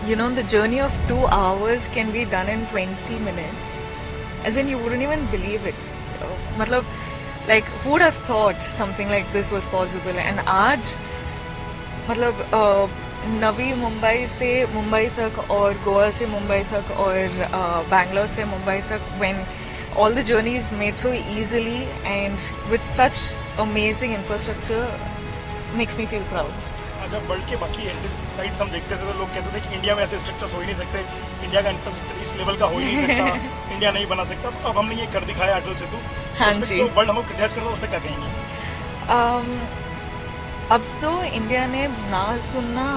you know, the journey of 2 hours can be done in 20 minutes. As in, you wouldn't even believe it. Matlab, like, who would have thought something like this was possible? And आज, मतलब नवी मुंबई से मुंबई तक और गोवा से मुंबई तक और बैंगलोर से मुंबई तक, when all the journeys made so easily and with such amazing infrastructure, makes me feel proud. जब वर्ल्ड के बाकी साइट्स हम देखते थे तो लोग कहते थे कि इंडिया में ऐसे स्ट्रक्चर्स हो ही नहीं सकते, इंडिया का इंफ्रास्ट्रक्चर इस लेवल का हो ही नहीं सकता, इंडिया नहीं बना सकता। तो अब हमने ये कर दिखाया अटल सेतु। हाँ जी। तो वर्ल्ड हमको क्रिटिसाइज करता है, उस पर क्या कहेंगे? अब तो इंडिया ने ना सुनना,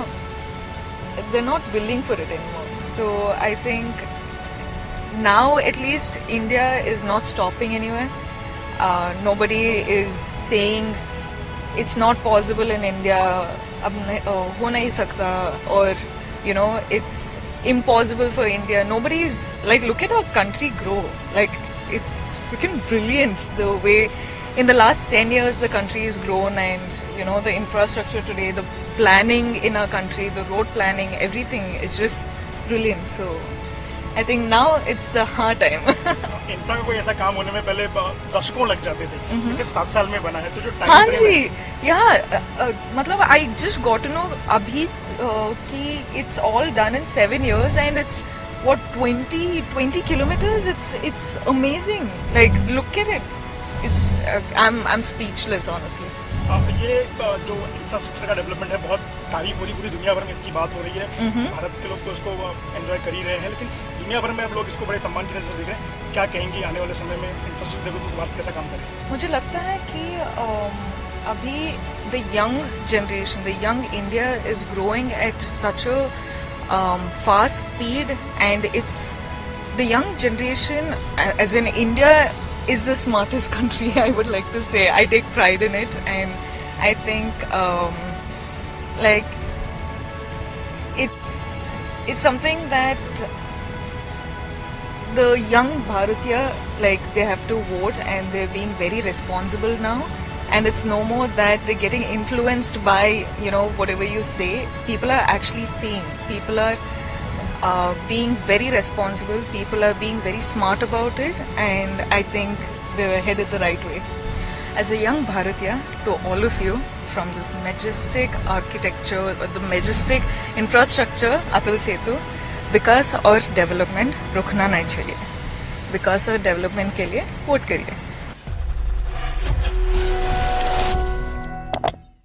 they're not willing for it anymore. So I think now at least India is not stopping anywhere. Nobody is saying it's not possible in India, अब हो नहीं सकता, or you know, it's impossible for India. Nobody is like, look at our country grow. Like, it's freaking brilliant the way in the last 10 years the country has grown, and you know, the infrastructure today, the planning in our country, the road planning, everything is just brilliant. So I think now it's the hard time. Infra का कोई ऐसा काम होने में पहले दशकों लग जाते थे, सिर्फ 7 साल में बना है, तो जो टाइम हाँ जी, यार मतलब I just got to know अभी कि it's all done in 7 years and it's what 20 kilometers. It's amazing. Like, look at it. It's I'm speechless honestly. ये जो इंफ्रास्ट्रक्चर का डेवलपमेंट है, बहुत तारीफ हो रही, पूरी दुनिया भर में इसकी बात हो रही है। भारत के लोग तो इसको एंजॉय कर ही रहे हैं, लेकिन दुनिया भर में अब लोग इसको बड़े सम्मान की नजर से देख रहे हैं। क्या कहेंगी आने वाले समय में इंफ्रास्ट्रक्चर को भारत कैसा काम करें? मुझे लगता है कि अभी the young generation, the young India is growing at such a fast speed, and it's the young generation, as in India is the smartest country, I would like to say. I take pride in it, and I think like it's something that the young Bharatiya, like, they have to vote, and they're being very responsible now. And it's no more that they're getting influenced by, you know, whatever you say. People are actually seeing. People are being very responsible. People are being very smart about it. And I think they're headed the right way. As a young Bharatiya, to all of you, from this majestic architecture, the majestic infrastructure, Atal Setu, विकास और development रुकना नहीं चाहिए। विकास और development के लिए vote करिए।